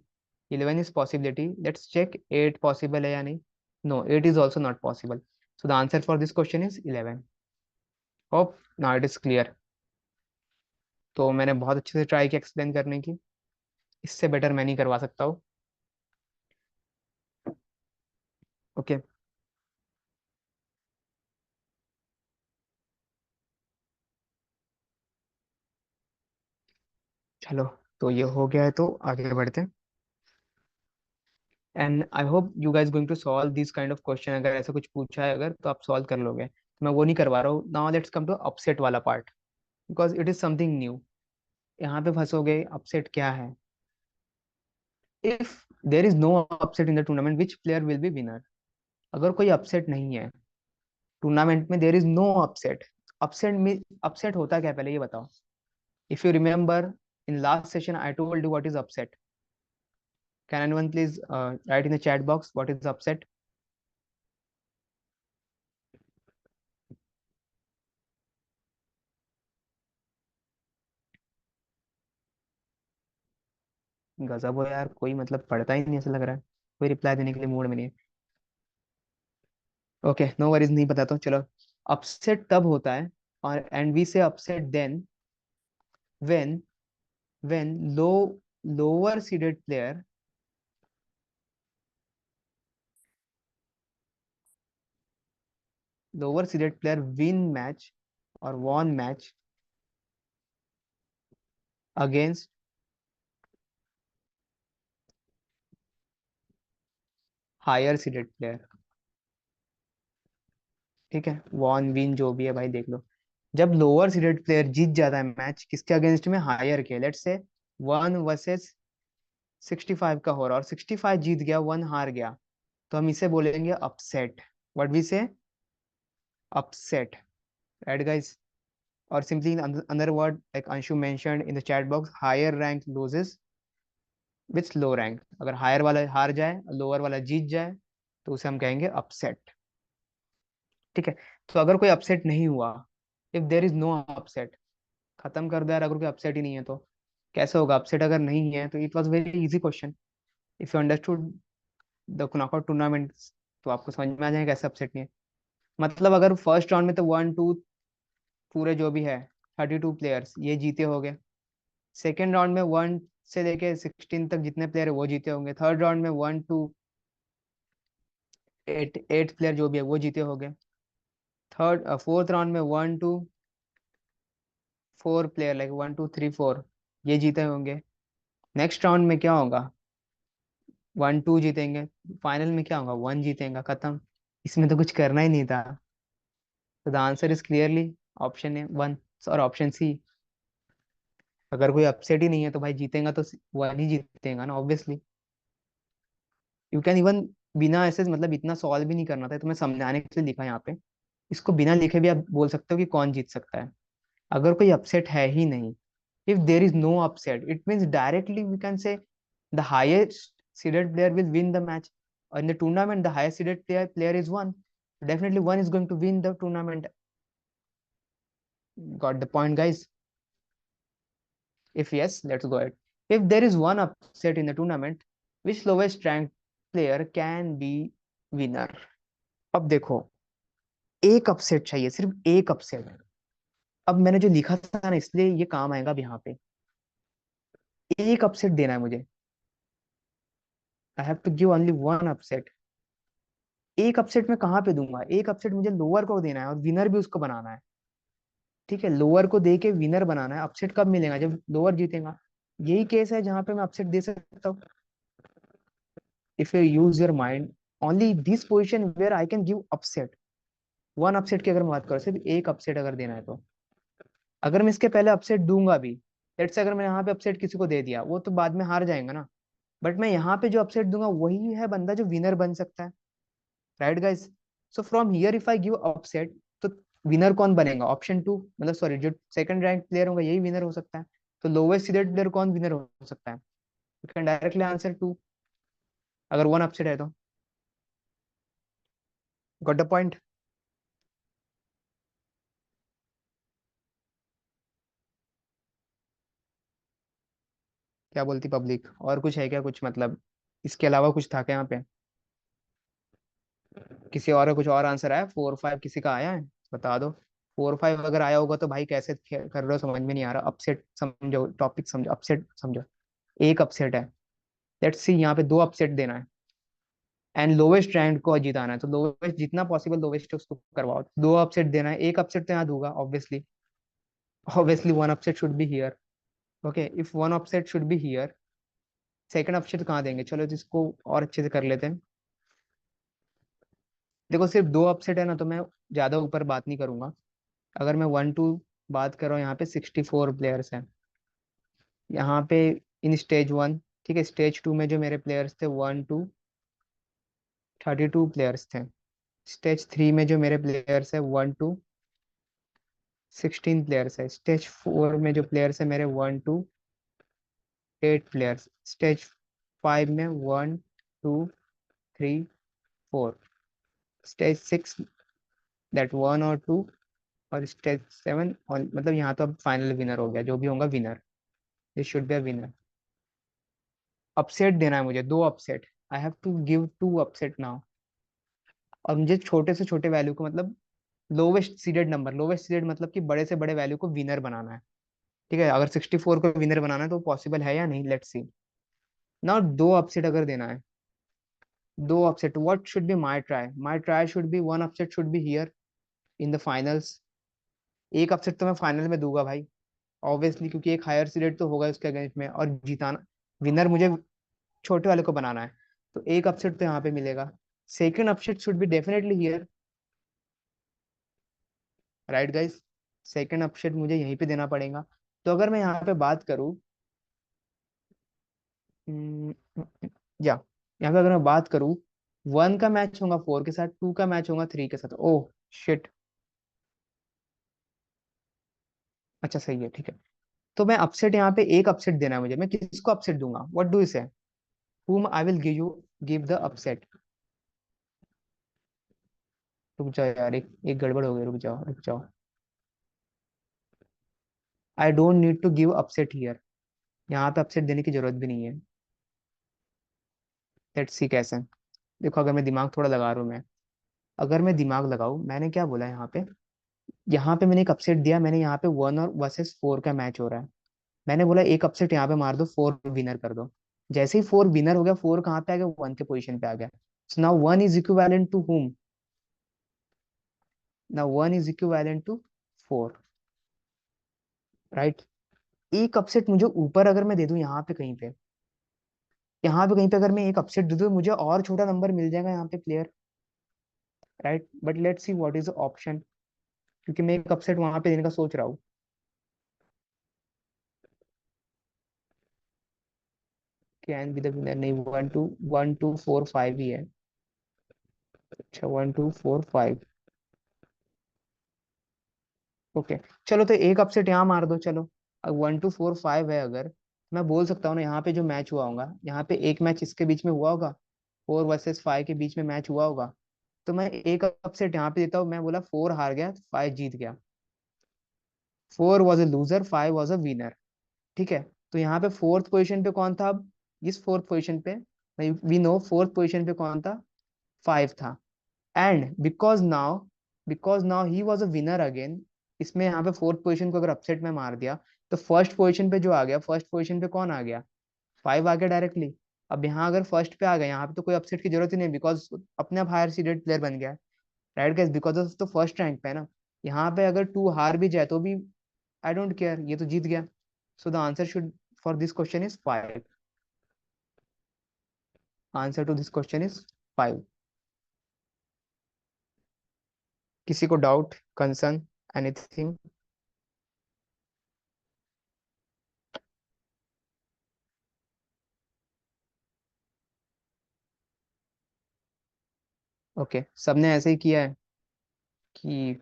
S1: 11 is possibility. Let's check 8 possible है या नहीं। No, 8 is also not possible. So the answer for this question is 11। Hope now it is clear. तो मैंने बहुत अच्छे से ट्राई किया एक्सप्लेन करने की, इससे बेटर मैं नहीं करवा सकता हूँ। ओके, चलो तो ये हो गया है, तो आगे बढ़ते हैं। And I hope you guys going to solve this kind of question. अगर ऐसा कुछ पूछा है अगर तो आप सॉल्व कर लोगे, तो मैं वो नहीं करवा रहा हूँ। Now let's come to upset वाला part, because it is something new. यहाँ पे फंसोगे, अपसेट क्या है? If there is no upset in the tournament, which player will be winner? अगर कोई अपसेट नहीं है टूर्नामेंट में, there is no upset. Upset में, अपसेट होता क्या है पहले ये बताओ। If you remember in last session I told you what is upset. Can anyone please right in the chat box what is upset? गजब हो यार, कोई मतलब पढ़ता ही नहीं ऐसा लग रहा है, कोई रिप्लाई देने के लिए मूड में नहीं है। ओके नो वरीज, नहीं पता तो चलो। अपसेट तब होता है, और and we say upset then when when lower seeded player, lower seeded player win match और won match against higher seeded player. ठीक है, वॉन विन जो भी है भाई देख लो। जब लोअर सीडेड प्लेयर जीत जाता है मैच, किसके अगेंस्ट में? हायर के। लेट्स से 1 वर्सेस 65 का हो रहा है, और 65 जीत गया, 1 हार गया, तो हम इसे बोलेंगे upset. What we say? Upset, right guys? और simply in another word, like Anshu mentioned in the chat box, higher rank loses with low rank। अगर हायर वाला हार जाए, लोअर वाला जीत जाए, तो उसे हम कहेंगे अपसेट। ठीक है, तो अगर कोई अपसेट नहीं हुआ, if there is no upset, खत्म कर दो यार। अगर कोई अपसेट ही नहीं है तो कैसे होगा? अपसेट अगर नहीं है तो it was very easy question. If you understood the knockout tournament, तो आपको समझ में आ जाएगा कैसे अपसेट नहीं है। मतलब अगर फर्स्ट राउंड में तो 1 2 पूरे जो भी है 32 प्लेयर्स ये जीते हो गए, सेकेंड राउंड में 1 से लेके 16 तक जितने प्लेयर है वो जीते होंगे, थर्ड राउंड में 1 to 8 प्लेयर जो भी है वो जीते होंगे, फोर्थ राउंड में 1 to 4 प्लेयर, लाइक 1 2 3 4 ये जीते होंगे। नेक्स्ट राउंड में क्या होगा? 1-2 जीतेंगे, फाइनल में क्या होगा, 1 जीतेगा, खत्म। इसमें तो कुछ करना ही नहीं था। तो the answer is clearly option A 1 और ऑप्शन सी। अगर कोई अपसेट ही नहीं है तो भाई जीतेगा तो 1 ही जीतेगा ना, ऑब्वियसली। यू कैन इवन बिना ऐसे मतलब इतना सॉल्व भी नहीं करना था, तो मैं समझाने के लिए लिखा यहाँ पे। इसको बिना लिखे भी आप बोल सकते हो कि कौन जीत सकता है। अगर कोई अपसेट है ही नहीं, if there is no upset, it means directly we can say the highest seeded player will win the match. Or in the tournament, the highest seeded player is one. Definitely, one is going to win the tournament. Got the point, guys? If yes, let's go ahead. If there is one upset in the tournament, which lowest ranked player can be winner? अब देखो, एक upset चाहिए, सिर्फ एक upset. अब मैंने जो लिखा था ना, इसलिए ये काम आएगा अब यहाँ पे। एक अपसेट देना है मुझे। I have to give only one upset. एक अपसेट में कहाँ पे दूंगा, एक अपसेट मुझे लोअर को देना है और विनर भी उसको बनाना है। ठीक है, लोअर को दे के विनर बनाना है। अपसेट कब मिलेगा, जब लोअर जीतेगा। यही केस है जहां पे मैं अपसेट दे सकता हूँ। If you use your mind, only this position where I can give upset. One upset की अगर मैं बात करूँ, सिर्फ एक अपसेट अगर देना है तो। अगर मैं इसके पहले अपसेट दूंगा भी, लेट्स से अगर मैं यहाँ पे अपसेट किसी को दे दिया, वो तो बाद में हार जाएगा ना। बट मैं यहाँ पे जो अपसेट दूंगा वही है बंदा जो विनर बन सकता है। Right guys? So from here if I give upset, तो विनर कौन बनेगा, ऑप्शन 2, मतलब सॉरी, जो सेकंड रैंक प्लेयर होगा यही विनर हो सकता है। तो लोवेस्ट सीडेड प्लेयर कौन विनर हो सकता है? यू कैन डायरेक्टली आंसर 2, अगर वन अपसेट है तो। Got the point? क्या बोलती पब्लिक, और कुछ है क्या, कुछ मतलब इसके अलावा कुछ था क्या यहाँ पे? किसी और का कुछ और आंसर आया, 4-5 किसी का आया है? बता दो। 4-5 अगर आया होगा तो भाई कैसे कर रहे हो, समझ में नहीं आ रहा। अपसेट समझो, टॉपिक समझो, अपसेट समझो। एक अपसेट है, लेट्स सी यहाँ पे 2 अपसेट देना है एंड लोवेस्ट रैंक को जिताना है। तो लोवेस्ट, जितना पॉसिबल लोवेस्ट है उसको करवाओ। 2 अपसेट देना है, एक अपसेट तो यहाँ दूंगा obviously. Obviously one upset should be here. Okay, if one upset should be here, second upset कहाँ देंगे, चलो जिसको और अच्छे से कर लेते हैं। देखो, सिर्फ 2 अपसेट है ना, तो मैं ज्यादा ऊपर बात नहीं करूंगा। अगर मैं 1-2 बात कर रहा हूँ, यहाँ पे 64 प्लेयर्स हैं यहाँ पे इन स्टेज 1। ठीक है, स्टेज 2 में जो मेरे प्लेयर्स थे 1-2 32 प्लेयर्स थे। स्टेज 3 में जो मेरे प्लेयर्स है 1-2 16 प्लेयर्स है। स्टेज 4 में जो प्लेयर्स है मेरे 1-2 8 प्लेयर्स। स्टेज 5 में 1-2 3 4। स्टेज 6 दैट 1 और 2। और स्टेज 7, और मतलब यहाँ तो अब फाइनल विनर हो गया, जो भी होगा winner. This should be a winner. Upset देना है मुझे, 2 upset. I have to give 2 upset now. और मुझे छोटे से छोटे वैल्यू को, मतलब lowest seeded number, lowest seeded मतलब कि बड़े से बड़े वैल्यू को विनर बनाना है। ठीक है, अगर 64 को विनर बनाना है तो पॉसिबल है या नहीं, लेट्स सी। नाउ 2 अपसेट अगर देना है, 2 upset, what should be my try should be 1 upset should be here in the finals. एक अपसेट तो मैं फाइनल में दूंगा भाई, ऑब्वियसली, क्योंकि एक हायर सीडेड तो होगा उसके अगेंस्ट में, और जिताना, विनर मुझे छोटे वाले को बनाना है। तो एक अपसेट तो यहाँ पे मिलेगा। Second upset should be definitely here. Right guys? Second upset मुझे यहीं पे देना पड़ेगा। तो अगर मैं यहाँ पे बात करूँ, हम्म, या यहाँ पे अगर मैं बात करूँ, 1 का मैच होगा 4 के साथ, 2 का मैच होगा 3 के साथ। Oh shit. अच्छा सही है, ठीक है। तो मैं अपसेट यहाँ पे एक अपसेट देना है मुझे, मैं किसको अपसेट दूंगा, व्हाट डू यू से, whom I will give the upset? रुक जाओ यार, एक गड़बड़ हो गई, रुक जाओ रुक जाओ। I don't need to give upset here. यहाँ पे अपसेट देने की जरूरत भी नहीं है। लेट्स सी कैसे। देखो, अगर मैं दिमाग थोड़ा लगा रहा हूँ, मैं अगर मैं दिमाग लगाऊं, मैंने क्या बोला यहाँ पे, यहाँ पे मैंने एक अपसेट दिया, मैंने यहाँ पे 1 और वर्सेस 4 का मैच हो रहा है। मैंने बोला एक अपसेट यहाँ पे मार दो, 4 विनर कर दो। जैसे ही 4 विनर हो गया, 4 कहाँ पे आ गया, 1 के पोजीशन पे आ गया। So now 1 is equivalent to whom? Now 1 is equivalent to 4। Right? एक अपसेट मुझे ऊपर अगर मैं दे दूं यहाँ पे कहीं पे, यहाँ पे कहीं पे अगर मैं एक अपसेट दे दूँ मुझे और छोटा नंबर मिल जाएगा यहाँ पे player, right? But let's see what is option, क्योंकि मैं एक अपसेट वहां पे देने का सोच रहा हूँ। कैन बी द विनर, नहीं, 1 2 1 2 4 5 ही है। अच्छा, 1 2 4 5। ओके, चलो तो एक अपसेट यहाँ मार दो, चलो। 1 2 4 5 है अगर, मैं बोल सकता हूँ ना यहाँ पे जो मैच हुआ होगा, यहाँ पे एक मैच इसके बीच में हुआ होगा, 4 वर्सेस 5 के बीच में मैच हुआ होगा, तो मैं एक अपसेट यहाँ पे देता हूँ। मैं बोला 4 हार गया, 5 जीत गया। 4 was a loser, 5 was a winner. ठीक है, तो यहाँ पे फोर्थ पोजीशन पे कौन था अब? इस फोर्थ पोजीशन पे, वी नो फोर्थ पोजीशन पे कौन था? 5 था। And because now he was a winner again, इसमें यहाँ पे फोर्थ पोजीशन को अगर अपसेट में मार दिया, तो फर्स्ट पोजीशन पे जो आ गया, फर्स्ट पोजीशन पे कौन आ गया? 5 आ गया डायरेक्टली। अब यहाँ अगर फर्स्ट पे आ गया, यहाँ पे तो कोई अपसेट की जरूरत ही नहीं, बिकॉज अपने आप हायर सीडेड प्लेयर बन गया है, राइट गाइस? बिकॉज ऑफ तो फर्स्ट रैंक पे है ना। यहाँ पे अगर 2 हार भी जाए तो भी आई डोंट केयर, ये तो जीत गया। So the answer should for this question is 5। Answer to this question is 5। किसी को डाउट, कंसर्न, एनीथिंग? ओके, सबने ऐसे ही किया है कि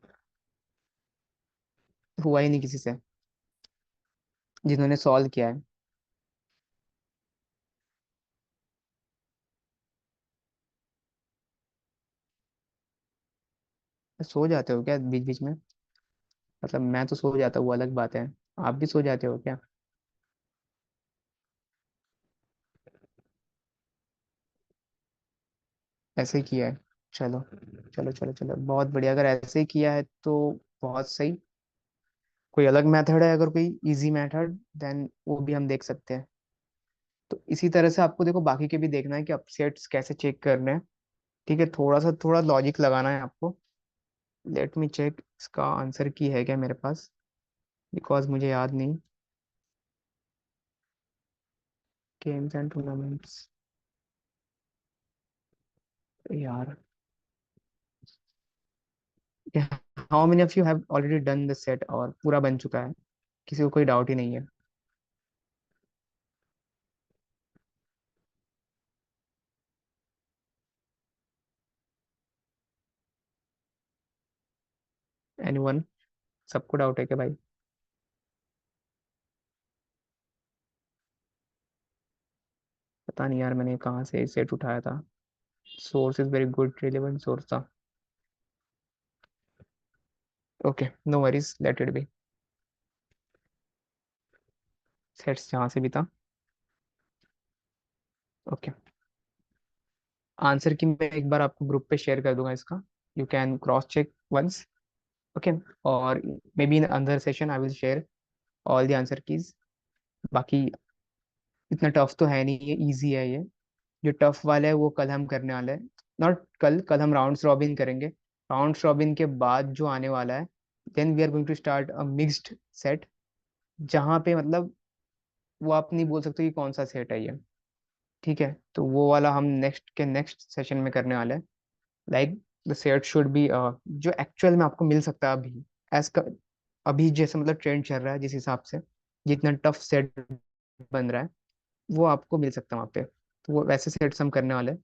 S1: हुआ ही नहीं किसी से जिन्होंने सॉल्व किया है? सो जाते हो क्या बीच बीच में? मतलब मैं तो सो जाता हूँ, वो अलग बात है। आप भी सो जाते हो क्या? ऐसे ही किया है? चलो चलो चलो चलो, बहुत बढ़िया। अगर ऐसे ही किया है तो बहुत सही। कोई अलग मेथड है, अगर कोई इजी मेथड, देन वो भी हम देख सकते हैं। तो इसी तरह से आपको देखो बाकी के भी देखना है कि अपसेट्स कैसे चेक करने हैं। ठीक है, थोड़ा लॉजिक लगाना है आपको। लेट मी चेक इसका आंसर की है क्या मेरे पास, बिकॉज मुझे याद नहीं। गेम्स एंड टूर्नामेंट्स, यार, how many of you have already done the set, और पूरा बन चुका है? किसी को कोई डाउट ही नहीं है? एनीवन? सबको डाउट है क्या भाई? पता नहीं यार, मैंने कहाँ से सेट उठाया था। Source is very good, relevant source था। Okay, no worries, let it be. Sets जहाँ से भी था। ओके, आंसर की मैं एक बार आपको ग्रुप पे शेयर कर दूंगा इसका। You can cross check once. Okay, और maybe in another session I will share all the answer keys. बाकी इतना टफ तो है नहीं, ये इजी है ये। जो टफ वाला है वो कल हम करने वाले हैं। नॉट कल, कल हम राउंड्स रॉबिन करेंगे। राउंड्स रॉबिन के बाद जो आने वाला है, then we are going to start a mixed set, जहाँ पे मतलब वो आप नहीं बोल सकते कि कौन सा सेट है ये। ठीक है, तो वो वाला हम नेक्स्ट सेशन में करने वाले हैं। Like the set should be जो एक्चुअल में आपको मिल सकता है अभी, एज अभी जैसे मतलब ट्रेंड चल रहा है जिस हिसाब से, जितना टफ सेट बन रहा है वो आपको मिल सकता है वहाँ पे। तो वो वैसे सेट्स हम करने वाले हैं।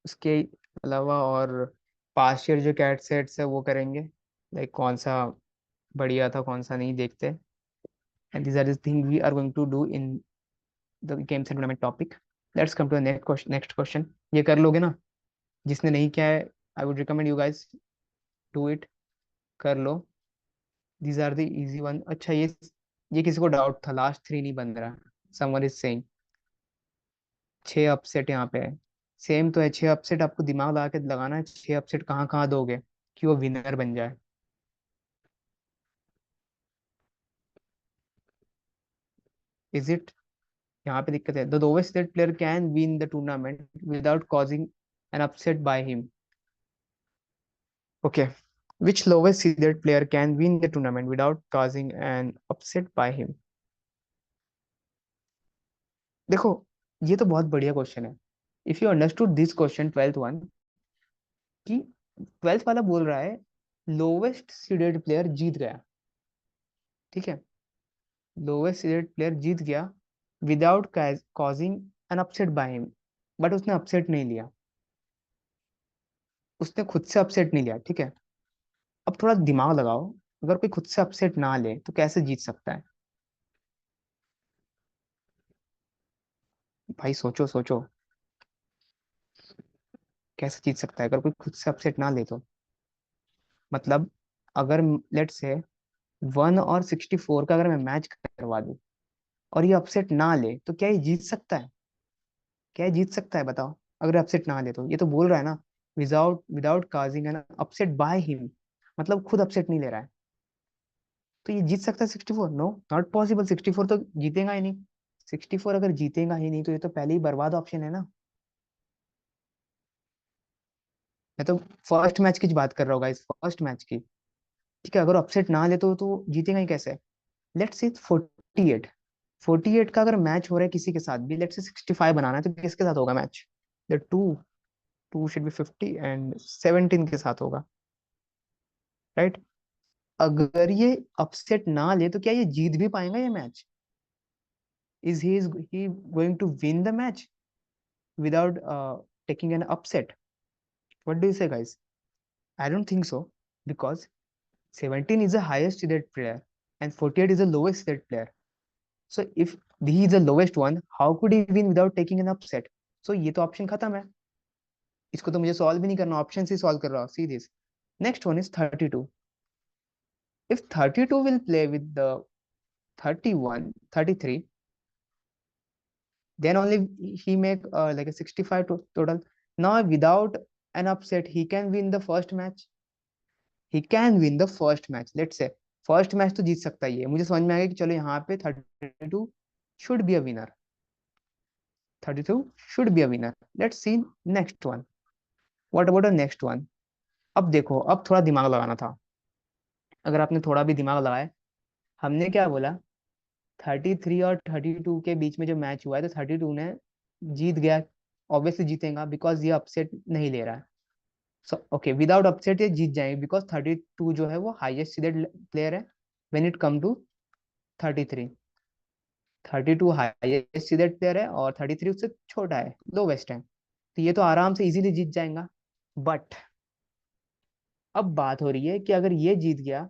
S1: उसके अलावा और पास्ट ईयर जो कैट सेट्स है वो करेंगे, लाइक कौन सा बढ़िया था कौन सा नहीं, देखते। And these are the thing we are going to do in the games and tournament topic. Let's come to next question. ये कर लोगे ना? जिसने नहीं किया है, I would recommend you guys do it, कर लो। These are the easy one. अच्छा, ये किसी को डाउट था, लास्ट 3 नहीं बन रहा। समवन इज सेइंग 6 अपसेट यहाँ पे है। सेम तो है, 6 अपसेट आपको दिमाग लगा के लगाना है, 6 अपसेट कहाँ कहाँ दोगे कि वो विनर बन जाए? Is it? यहाँ पे दिक्कत है। The lowest seeded player can win the tournament without causing an upset by him. Okay, which lowest seeded player can win the tournament without causing an upset by him? देखो, ये तो बहुत बढ़िया question है। If you understood this question, 12th one, कि 12th वाला बोल रहा है लोवेस्ट सीडेड प्लेयर जीत गया। ठीक है, लोवेस्ट सीडेड प्लेयर जीत गया without causing an upset by him. But उसने अपसेट नहीं लिया, उसने खुद से अपसेट नहीं लिया। ठीक है, अब थोड़ा दिमाग लगाओ, अगर कोई खुद से अपसेट ना ले तो कैसे जीत सकता है? भाई सोचो सोचो, कैसे जीत सकता है अगर कोई खुद से अपसेट ना ले तो? मतलब अगर लेट से 1 और 64 का अगर मैं मैच करवा दूं और ये अपसेट ना ले, तो क्या ये जीत सकता है? क्या ये जीत सकता है बताओ? अगर अपसेट ना ले तो ये तो बोल रहा है ना, without without causing an upset by him, मतलब खुद अपसेट नहीं ले रहा है। तो ये जीत सकता है 64? No, not possible. 64 तो जीतेगा ही नहीं। 64 अगर जीतेगा ही नहीं तो ये तो पहले ही बर्बाद ऑप्शन है ना। मैं तो फर्स्ट मैच की बात कर रहा हूँ गाइस, फर्स्ट मैच की। ठीक है, अगर अपसेट ना ले तो जीतेगा ही कैसे? लेट्स से 48, 48 का अगर मैच हो रहा है किसी के साथ भी, लेट्स से 65 बनाना है, तो किसके साथ होगा match? The two, two should be 50 and 17 के साथ होगा, राइट? अगर ये अपसेट ना ले तो क्या ये जीत भी पाएगा ये match? Is he going to win the match without taking an upset? What do you say, guys? I don't think so, because 17 is the highest seeded player and 48 is the lowest seeded player. So if he is the lowest one, how could he win without taking an upset? So ये तो option खत्म है, इसको तो मुझे solve भी नहीं करना, ऑप्शन से सॉल्व कर रहा हूँ। See this, next one is 32। If 32 will play with the 31, 33, then only he make like a 65 total. Now without an upset he can win the first match. He can win the first match, let's say first match तो जीत सकता ही है। मुझे समझ में आ गया कि चलो यहाँ पे 32 should be a winner, 32 should be a winner. Let's see next one. What about the next one? अब देखो, अब थोड़ा दिमाग लगाना था। अगर आपने थोड़ा भी दिमाग लगाया, हमने क्या बोला? 33 और 32 के बीच में जो मैच हुआ है, तो 32 ने जीत गया। ऑब्वियसली जीतेगा बिकॉज ये अपसेट नहीं ले रहा है। सो ओके, विदाउट अपसेट ये जीत जाएंगे बिकॉज 32 जो है वो हाईएस्ट सीडेड प्लेयर है when it come to 33। 32 highest seeded player है और 33 उससे छोटा है, लोवेस्ट है। तो ये तो आराम से इजीली जीत जाएगा। बट अब बात हो रही है कि अगर ये जीत गया,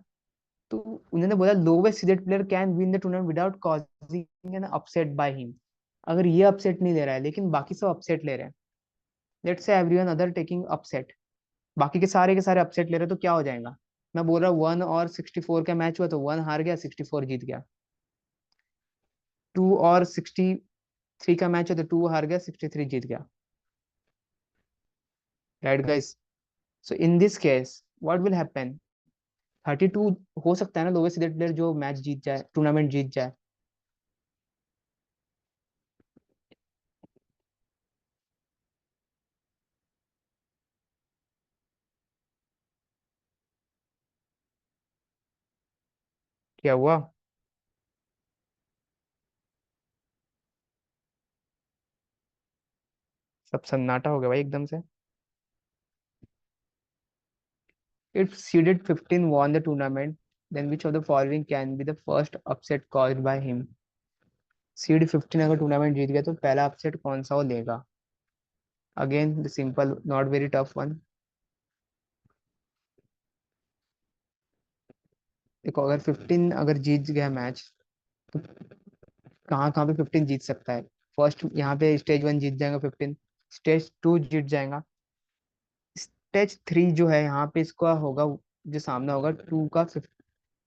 S1: तो उन्होंने बोला lowest seeded player can win the tournament without causing an upset by him. अगर ये अपसेट नहीं ले रहा है लेकिन बाकी सब अपसेट ले रहे हैं, let's say everyone other taking upset, बाकी के सारे अपसेट ले रहे हैं, तो क्या हो जाएगा? मैं बोल रहा हूँ 1 और 64 का मैच हुआ तो 1 हार गया, 64 जीत गया। 2 और 63 का मैच हुआ तो 2 हार गया, 63 जीत गया, right guys? So in this case what will happen? 32 हो सकता है ना लोवेस्ट सीडेड प्लेयर जो मैच जीत जाए, टूर्नामेंट जीत जाए। क्या हुआ? सब सन्नाटा हो गया भाई एकदम से। If seeded 15 won the tournament, then which of the following can be the first upset caused by him? Seed 15 अगर टूर्नामेंट जीत गया तो पहला अपसेट कौन सा वो लेगा? Again the simple, not very tough one. देखो, अगर 15 अगर जीत गया मैच, तो कहाँ कहाँ पे 15 जीत सकता है? फर्स्ट यहाँ पे स्टेज 1 जीत जाएगा 15, स्टेज 2 जीत जाएगा, स्टेज 3 जो है यहाँ पे इसका होगा, जो सामना होगा 2 का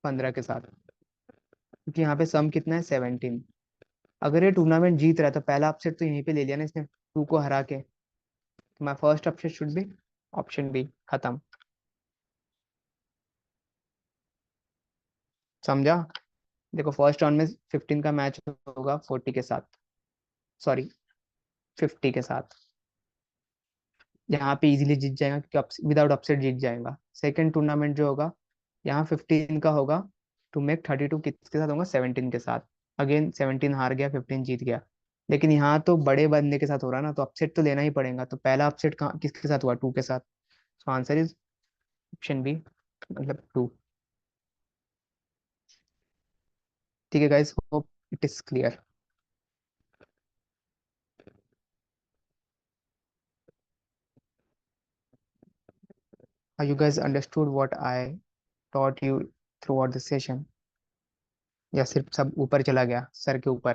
S1: 15 के साथ, क्योंकि यहाँ पे सम कितना है 17। अगर ये टूर्नामेंट जीत रहा है तो पहला अपसेट तो यहीं पे ले लिया ना इसने, 2 को हरा के। तो my first upset should be option B, खत्म। समझा? देखो फर्स्ट राउंड में 15 का मैच होगा 40 के साथ, सॉरी 50 के साथ, यहाँ पे इजीली जीत जाएगा क्योंकि विदाउट अपसेट जीत जाएगा। सेकंड टूर्नामेंट जो होगा, यहाँ 15 का होगा, टू मेक 32 किसके साथ होगा? 17 के साथ। अगेन 17 हार गया, 15 जीत गया, लेकिन यहाँ तो बड़े बंदे के साथ हो रहा ना, तो अपसेट तो लेना ही पड़ेगा। तो पहला अपसेट कहाँ किसके साथ हुआ? 2 के साथ। So answer is option B, मतलब 2। ठीक है guys, hope it is clear. You guys understood what I taught you throughout the session? या सिर्फ सब ऊपर चला गया सर के ऊपर?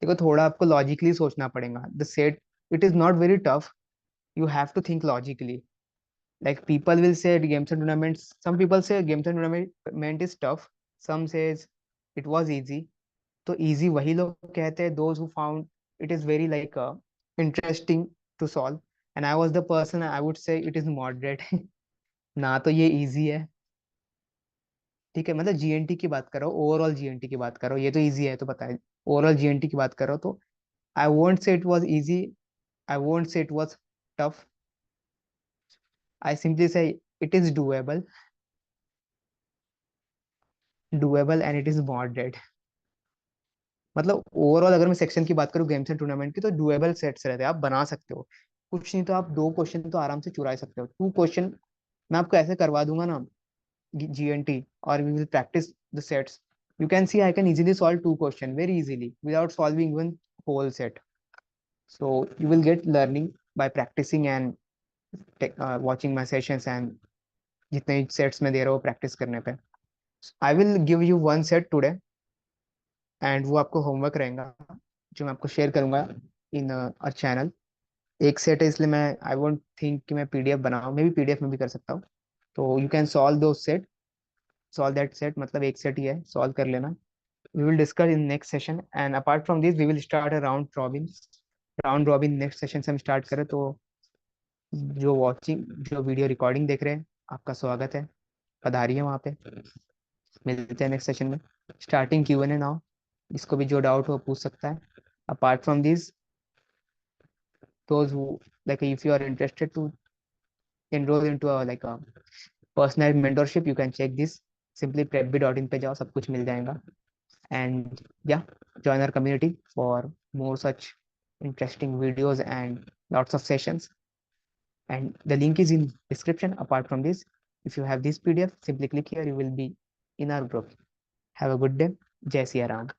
S1: देखो, थोड़ा आपको लॉजिकली सोचना पड़ेगा। The set, it is not very tough, you have to think logically. Like people will say games and tournaments, some people say games and tournament is tough, some says it was easy. तो easy वही लोग कहते हैं those who found it is very like interesting to solve, and I was the person, I would say it is moderate. ना तो ये easy है, ठीक है, मतलब जीएनटी की बात करो, ओवरऑल जीएनटी की बात करो, ये तो इजी है तो पता है। ओवरऑल जीएनटी की बात करो तो I won't say it was easy, I won't say it was tough, I simply say it is doable, doable and it is moderate. मतलब ओवरऑल अगर मैं सेक्शन की बात करूँ गेम्स एंड टूर्नामेंट की, तो डूएबल सेट्स रहते हैं, आप बना सकते हो। कुछ नहीं तो आप 2 क्वेश्चन तो आराम से चुरा ही सकते हो। 2 क्वेश्चन मैं आपको ऐसे करवा दूंगा ना, जीएनटी, और we will practice the sets, you can see I can easily solve 2 questions very easily without solving one whole set. So you will get learning by practicing and watching my sessions, and जितने sets में दे रहा हूँ practice करने पे। I will give you one set today, and वो आपको homework रहेगा जो मैं आपको शेयर करूंगा इन अ चैनल। एक सेट है, इसलिए मैं आई वोंट थिंक कि मैं पीडीएफ बनाऊं, मे भी पीडीएफ में भी कर सकता हूँ। तो यू कैन सॉल्व दो सेट, सॉल्व दैट सेट, मतलब एक सेट ही है, सॉल्व कर लेना। We will discuss in next session, and apart from this we will start a round robin next session से हम स्टार्ट करें। तो जो वीडियो रिकॉर्डिंग देख रहे हैं, आपका स्वागत है, पधारिए वहाँ पे। मिलते हैं नेक्स्ट सेशन में। स्टार्टिंग Q&A नाउ, जिसको भी जो डाउट हो पूछ सकता है। Apart from this, those who, like if you are interested to enroll into a like a personal mentorship, you can check this, simply prepbee.in पे जाओ, सब कुछ मिल जाएगा। And yeah, join our community for more such interesting videos and lots of sessions, and the link is in description. Apart from this, if you have this PDF, simply click here, you will be in our group. Have a good day. Jai Siya Ram.